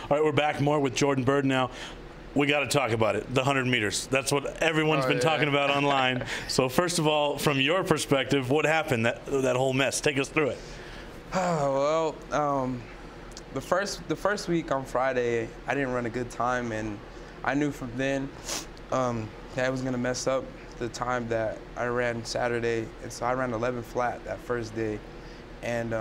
All right, we're back more with Jordan Byrd now. We got to talk about it, the 100 meters. That's what everyone's been talking about online. So first of all, from your perspective, what happened, that whole mess? Take us through it. Well, the first week on Friday, I didn't run a good time, and I knew from then that I was going to mess up the time that I ran Saturday. And so I ran 11 flat that first day. And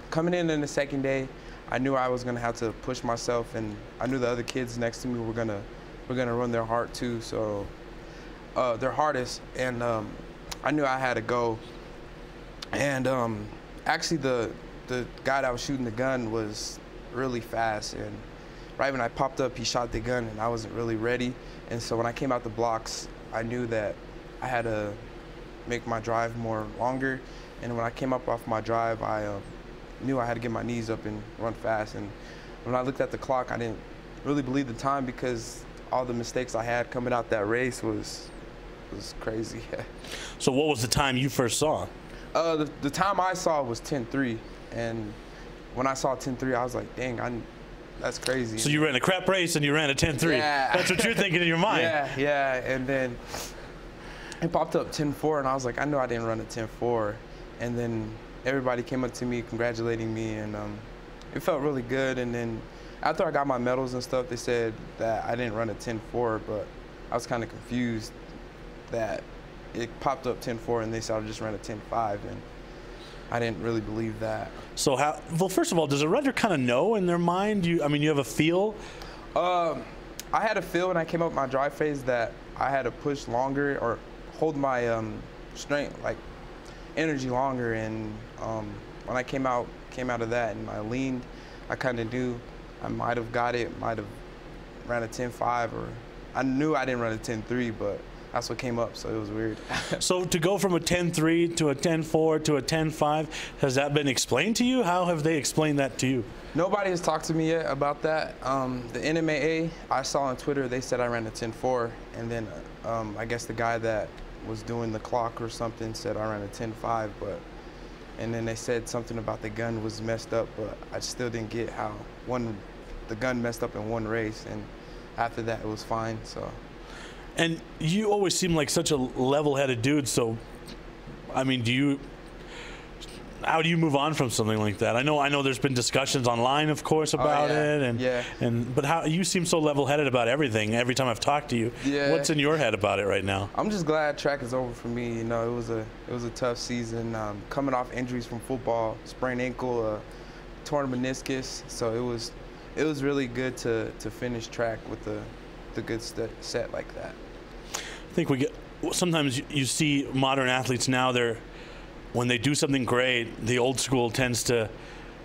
coming in the second day, I knew I was going to have to push myself, and I knew the other kids next to me were going to run their heart too, so their hardest, and I knew I had to go. And actually the guy that was shooting the gun was really fast, and right when I popped up, he shot the gun, and I wasn't really ready. And so when I came out the blocks, I knew that I had to make my drive more longer. And when I came up off my drive, I knew I had to get my knees up and run fast. And when I looked at the clock, I didn't really believe the time, because all the mistakes I had coming out that race was crazy. So what was the time you first saw? The time I saw was 10.3, and when I saw 10.3, I was like, dang, that's crazy. So you ran a crap race and you ran a 10.3. Yeah. That's what you're thinking in your mind. Yeah, and then it popped up 10.4, and I was like, I know I didn't run a 10.4. And then everybody came up to me congratulating me, and it felt really good. And then after I got my medals and stuff, they said that I didn't run a 10.4, but I was kind of confused that it popped up 10.4 and they said I just ran a 10.5, and I didn't really believe that. So well, first of all, does a runner kind of know in their mind? You have a feel? I had a feel when I came up my drive phase that I had to push longer or hold my strength, like energy longer. And when I came out of that and I leaned, I kind of knew I might have got it, might have ran a 10.5, or I knew I didn't run a 10.3, but that's what came up, so it was weird. So to go from a 10.3 to a 10.4 to a 10.5, has that been explained to you? How have they explained that to you? Nobody has talked to me yet about that. The NMAA, I saw on Twitter, they said I ran a 10.4, and then I guess the guy that was doing the clock or something said I ran a 10.5, and then they said something about the gun was messed up, but I still didn't get how the gun messed up in one race, and after that it was fine. So. And you always seem like such a level-headed dude, so I mean, how do you move on from something like that? I know there's been discussions online, of course, about it, but how you seem so level-headed about everything every time I've talked to you. Yeah. What's in your head about it right now? I'm just glad track is over for me. You know, it was a tough season, coming off injuries from football, sprained ankle, torn meniscus, so it was really good to finish track with the good set like that. I think sometimes you see modern athletes now, when they do something great, the old school tends to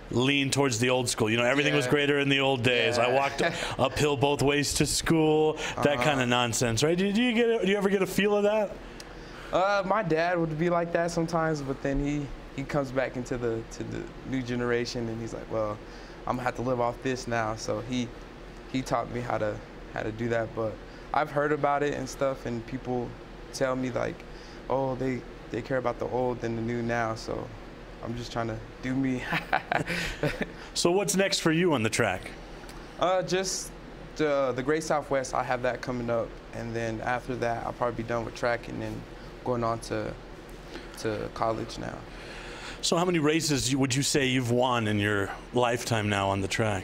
lean towards the old school. You know, everything was greater in the old days. I walked uphill both ways to school, that kind of nonsense, right? Do you ever get a feel of that? My dad would be like that sometimes, but then he comes back into the new generation, and he's like, well, I'm gonna have to live off this now. So he taught me how to do that. But I've heard about it and stuff, and people tell me like, oh, they care about the old than the new now. So I'm just trying to do me. So what's next for you on the track? Just the Great Southwest. I have that coming up, and then after that, I'll probably be done with track and then going on to college now. So how many races would you say you've won in your lifetime now on the track?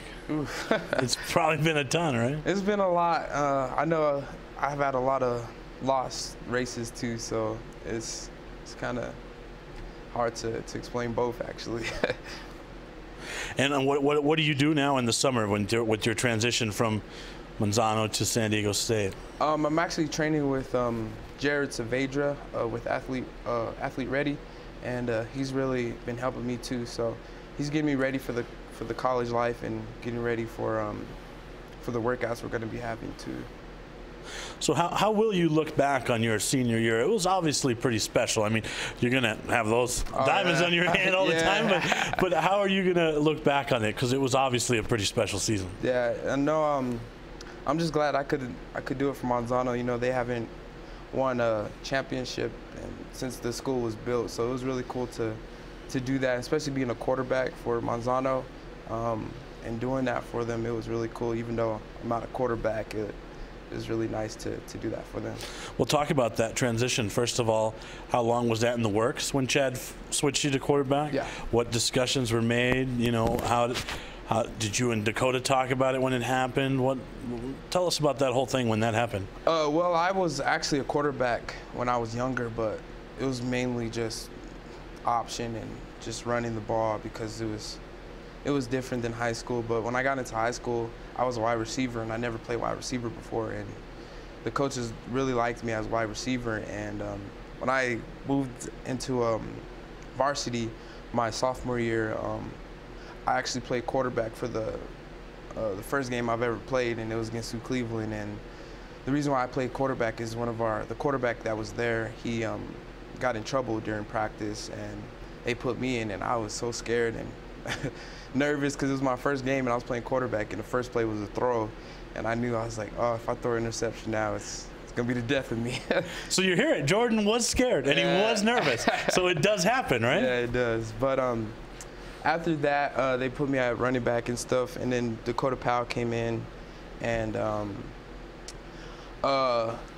It's probably been a ton, right? It's been a lot. I know I've had a lot of lost races too, so it's kind of hard to explain both, actually. And what do you do now in the summer with your transition from Manzano to San Diego State? I'm actually training with Jared Saavedra with Athlete Ready, and he's really been helping me too. So he's getting me ready for the college life and getting ready for the workouts we're going to be having too. So how will you look back on your senior year? It was obviously pretty special. I mean, you're going to have those diamonds on your hand all the time, but how are you going to look back on it? Because it was obviously a pretty special season. Yeah, I know. I'm just glad I could do it for Manzano. You know, they haven't won a championship since the school was built, so it was really cool to do that, especially being a quarterback for Manzano. and doing that for them, it was really cool. Even though I'm not a quarterback, it was really nice to do that for them. We'll talk about that transition. First of all, how long was that in the works when Chad switched you to quarterback? Yeah. What discussions were made? You know, how did you and Dakota talk about it when it happened? Tell us about that whole thing when that happened. Well, I was actually a quarterback when I was younger, but it was mainly just option and just running the ball because it was different than high school. But when I got into high school, I was a wide receiver, and I never played wide receiver before. And the coaches really liked me as wide receiver. And when I moved into varsity my sophomore year, I actually played quarterback for the first game I've ever played, and it was against Cleveland. And the reason why I played quarterback is the quarterback that was there, he got in trouble during practice, and they put me in, and I was so scared and nervous because it was my first game, and I was playing quarterback, and the first play was a throw, and I knew, I was like, oh, if I throw an interception now, it's going to be the death of me. So you hear it. Jordan was scared, and he was nervous. So it does happen, right? Yeah, it does. But after that, they put me at running back and stuff, and then Dakota Powell came in, and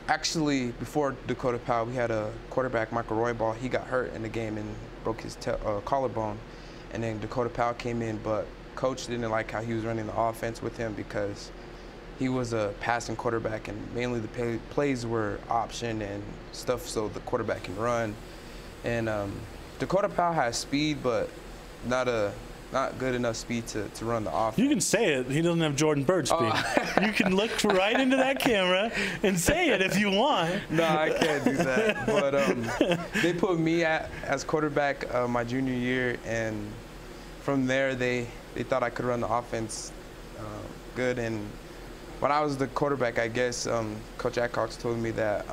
actually, before Dakota Powell, we had a quarterback, Michael Roybal. He got hurt in the game and broke his collarbone. And then Dakota Powell came in, but coach didn't like how he was running the offense with him because he was a passing quarterback, and mainly the plays were option and stuff so the quarterback can run. And Dakota Powell has speed, but not good enough speed to run the offense. You can say it. He doesn't have Jordan Byrd speed. You can look right into that camera and say it if you want. No, I can't do that. But they put me as quarterback my junior year, and from there they thought I could run the offense good. And when I was the quarterback, I guess Coach Adcox told me that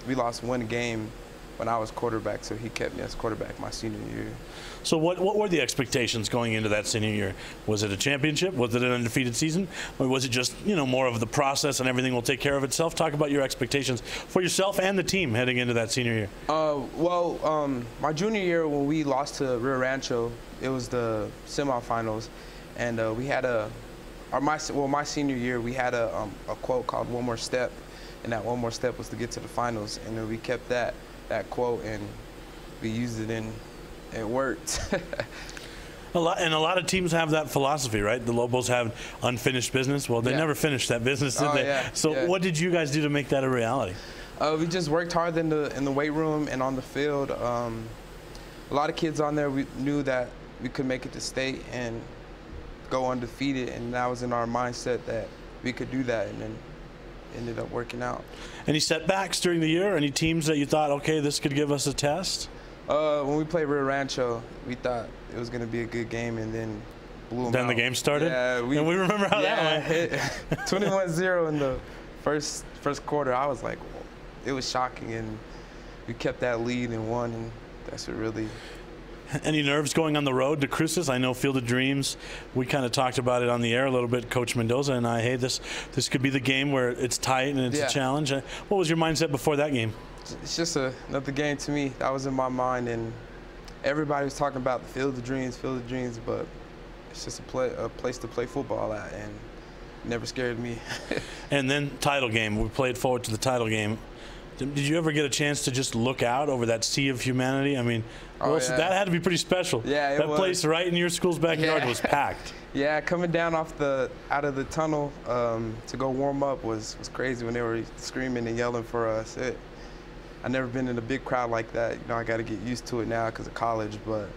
we lost one game when I was quarterback, so he kept me as quarterback my senior year. So what were the expectations going into that senior year? Was it a championship? Was it an undefeated season? Or was it just, you know, more of the process and everything will take care of itself? Talk about your expectations for yourself and the team heading into that senior year. My junior year, when we lost to Rio Rancho, it was the semifinals, and we had my senior year, we had a quote called "One More Step," and that one more step was to get to the finals, and then we kept that quote and we used it, and it worked. A lot of teams have that philosophy, right? The Lobos have unfinished business. Well, they never finished that business, did they? Yeah, so what did you guys do to make that a reality? We just worked hard in the weight room and on the field. A lot of kids on there, we knew that we could make it to state and go undefeated, and that was in our mindset that we could do that, and then ended up working out. Any setbacks during the year? Any teams that you thought, okay, this could give us a test? When we played Rio Rancho, we thought it was going to be a good game, and then blew them out. Then the game started? Yeah. And we remember how that went. 21-0 in the first quarter. I was like, whoa. It was shocking, and we kept that lead and won, and that's what really... Any nerves going on the road to Cruces? I know Field of Dreams, we kind of talked about it on the air a little bit, Coach Mendoza and I. Hey, this could be the game where it's tight and it's a challenge. What was your mindset before that game? It's just another game to me. That was in my mind, and everybody was talking about the Field of Dreams, but it's just a place to play football at, and it never scared me. And then title game. We played forward to the title game. Did you ever get a chance to just look out over that sea of humanity? I mean, that had to be pretty special. Yeah, that place right in your school's backyard was packed. Yeah, coming down out of the tunnel to go warm up was crazy when they were screaming and yelling for us. I've never been in a big crowd like that. You know, I got to get used to it now because of college. But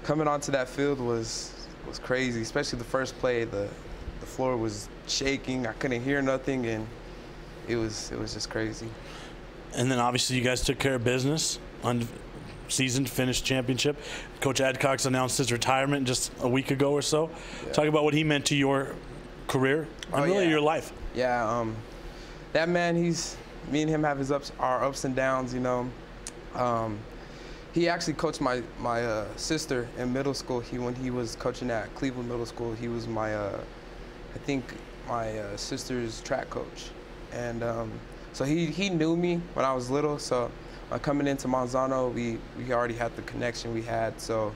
coming onto that field was crazy, especially the first play. The floor was shaking. I couldn't hear nothing, and it was just crazy. And then obviously you guys took care of business. Season finished championship. Coach Adcox announced his retirement just a week ago or so. Yeah. Talk about what he meant to your career and really your life. Yeah, that man, me and him have our ups and downs, you know. He actually coached my sister in middle school. When he was coaching at Cleveland Middle School, he was my sister's track coach. And so he knew me when I was little. So coming into Monzano, we already had the connection we had. So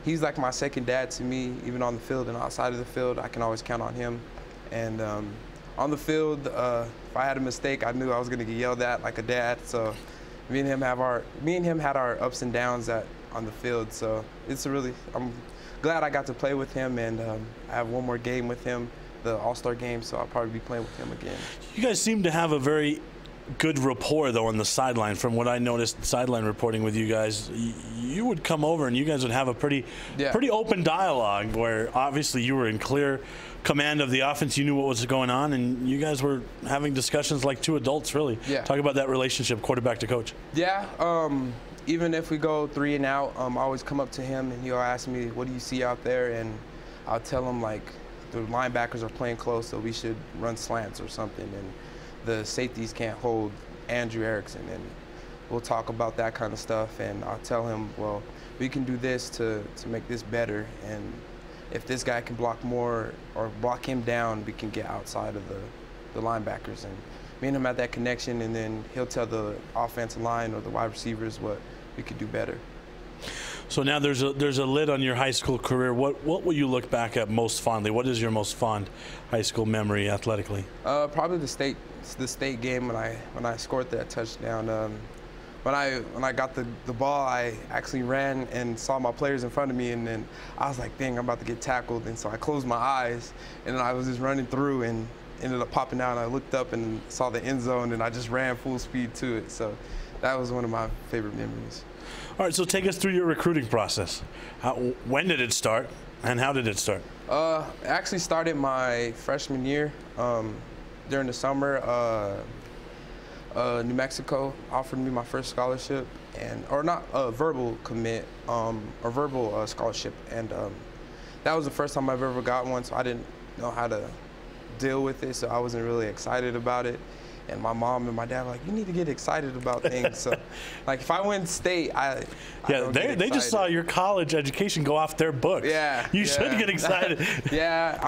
he's like my second dad to me, even on the field and outside of the field. I can always count on him. And on the field, if I had a mistake, I knew I was going to get yelled at like a dad. So me and him had our ups and downs on the field. So I'm glad I got to play with him, and I have one more game with him, the All-Star game, so I'll probably be playing with him again. You guys seem to have a very good rapport, though, on the sideline. From what I noticed, sideline reporting with you guys, you would come over and you guys would have a pretty open dialogue where obviously you were in clear command of the offense. You knew what was going on, and you guys were having discussions like two adults, really. Yeah. Talk about that relationship, quarterback to coach. Yeah. Even if we go 3 and out, I always come up to him and he'll ask me, what do you see out there? And I'll tell him, like, the linebackers are playing close, so we should run slants or something. And the safeties can't hold Andrew Erickson. And we'll talk about that kind of stuff. And I'll tell him, well, we can do this to make this better. And if this guy can block more or block him down, we can get outside of the linebackers. And me and him had that connection, and then he'll tell the offensive line or the wide receivers what we could do better. So now there's a lid on your high school career. What will you look back at most fondly? What is your most fond high school memory athletically? Probably the state game when I scored that touchdown. When I got the ball, I actually ran and saw my players in front of me, and then I was like, dang, I'm about to get tackled. And so I closed my eyes, and then I was just running through and ended up popping out. And I looked up and saw the end zone, and I just ran full speed to it. So that was one of my favorite memories. All right, so take us through your recruiting process. When did it start, and how did it start? It actually started my freshman year. During the summer, New Mexico offered me my first scholarship, or not a verbal commit, or verbal scholarship, and that was the first time I've ever got one, so I didn't know how to deal with it, so I wasn't really excited about it. And my mom and my dad were like, you need to get excited about things. So, like, if I win state, they just saw your college education go off their books. Yeah. You should get excited. Yeah,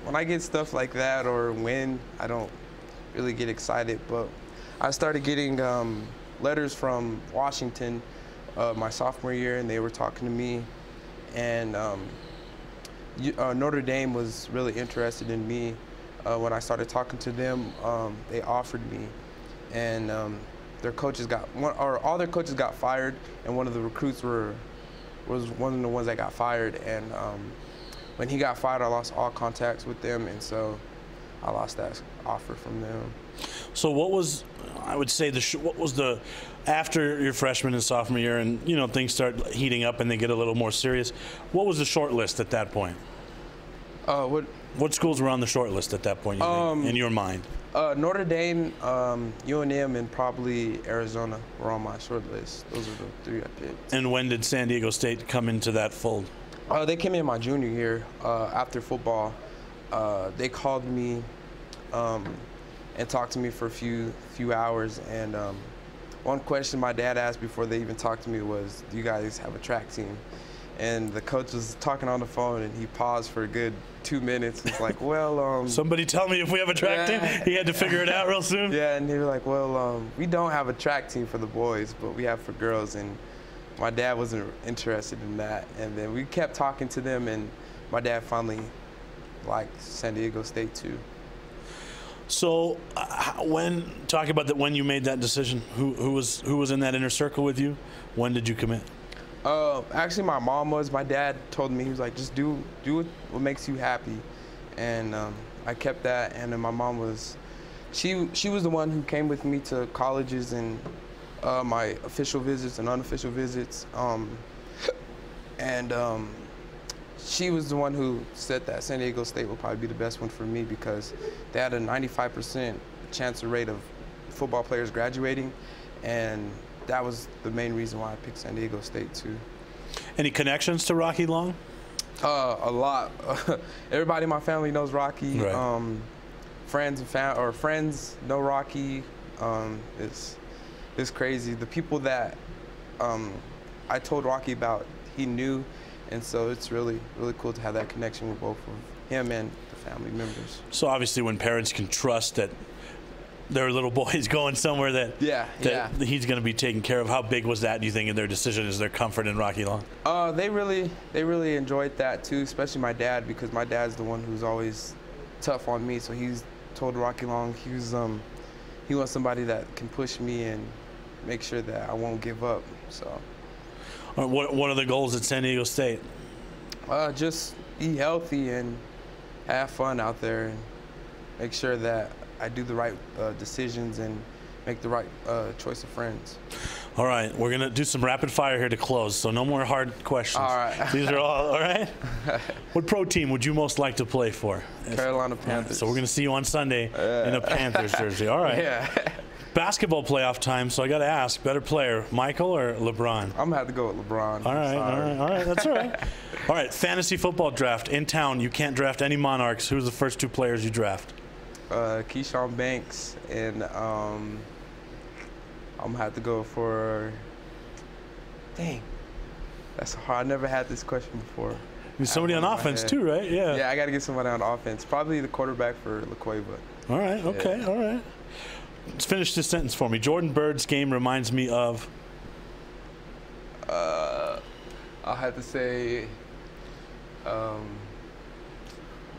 when I get stuff like that or win, I don't really get excited. But I started getting letters from Washington my sophomore year, and they were talking to me. And Notre Dame was really interested in me. When I started talking to them, they offered me, and all their coaches got fired, and one of the recruits was one of the ones that got fired. And when he got fired, I lost all contacts with them, and so I lost that offer from them. So what was, I would say, after your freshman and sophomore year, and things start heating up and they get a little more serious, what was the short list at that point? What schools were on the short list at that point, in your mind? Notre Dame, UNM, and probably Arizona were on my short list. Those are the 3 I picked. And when did San Diego State come into that fold? They came in my junior year after football. They called me and talked to me for a few hours. And one question my dad asked before they even talked to me was, do you guys have a track team? And the coach was talking on the phone, and he paused for a good 2 minutes. He's like, well, somebody tell me if we have a track team. He had to figure it out real soon. Yeah, and he was like, well, we don't have a track team for the boys, but we have for girls. And my dad wasn't interested in that. And then we kept talking to them, and my dad finally liked San Diego State too. So, when you made that decision, who was in that inner circle with you? When did you commit? Actually, my mom was. My dad told me, he was like, just do what makes you happy. And I kept that. And then my mom was, she was the one who came with me to colleges and my official visits and unofficial visits. She was the one who said that San Diego State would probably be the best one for me because they had a 95% chance rate of football players graduating, and that was the main reason why I picked San Diego State too. Any connections to Rocky Long? A lot. Everybody in my family knows Rocky. Right. Friends know Rocky. It's crazy. The people that I told Rocky about, he knew, and so it's really, really cool to have that connection with both of him and the family members. So obviously when parents can trust that their little boys going somewhere that he's going to be taken care of. How big was that, do you think, in their decision? Is their comfort in Rocky Long? They really enjoyed that too, especially my dad, because my dad's the one who's always tough on me. So he's told Rocky Long he wants somebody that can push me and make sure that I won't give up. So. What are the goals at San Diego State? Just be healthy and have fun out there, and make sure that I do the right decisions and make the right choice of friends. All right, we're going to do some rapid fire here to close, so no more hard questions. All right. These are all right? What pro team would you most like to play for? Carolina Panthers. Right, so we're going to see you on Sunday in a Panthers jersey. All right. Yeah. Basketball playoff time, so I got to ask, better player, Michael or LeBron? I'm going to have to go with LeBron. All right, that's all right. All right, fantasy football draft. In town, you can't draft any Monarchs. Who's the first 2 players you draft? Keyshawn Banks, and I'm going to have to go for, dang, that's hard. I never had this question before. Somebody on offense too, right? Yeah. Yeah, I got to get somebody on offense. Probably the quarterback for LaQuava. All right, okay, yeah. All right. Let's finish this sentence for me. Jordan Byrd's game reminds me of? I'll have to say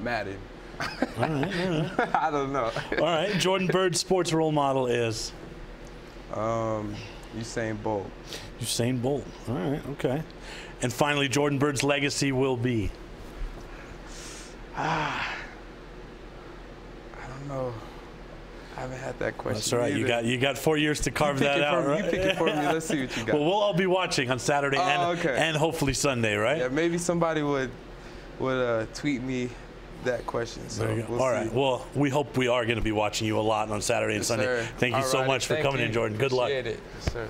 Madden. All right. I don't know. All right. Jordan Byrd's sports role model is? Usain Bolt. Usain Bolt. All right, okay. And finally, Jordan Byrd's legacy will be? I don't know. I haven't had that question. That's all right. Either. You got 4 years to carve that out, right? You pick it for me. Let's see what you got. Well, we'll all be watching on Saturday and hopefully Sunday, right? Yeah, maybe somebody would tweet me that question. So we'll all see. right. Well, we hope we are going to be watching you a lot on Saturday and Sunday. Sir. Thank you so much for coming in, Jordan. Good luck. Appreciate it. Yes, sir.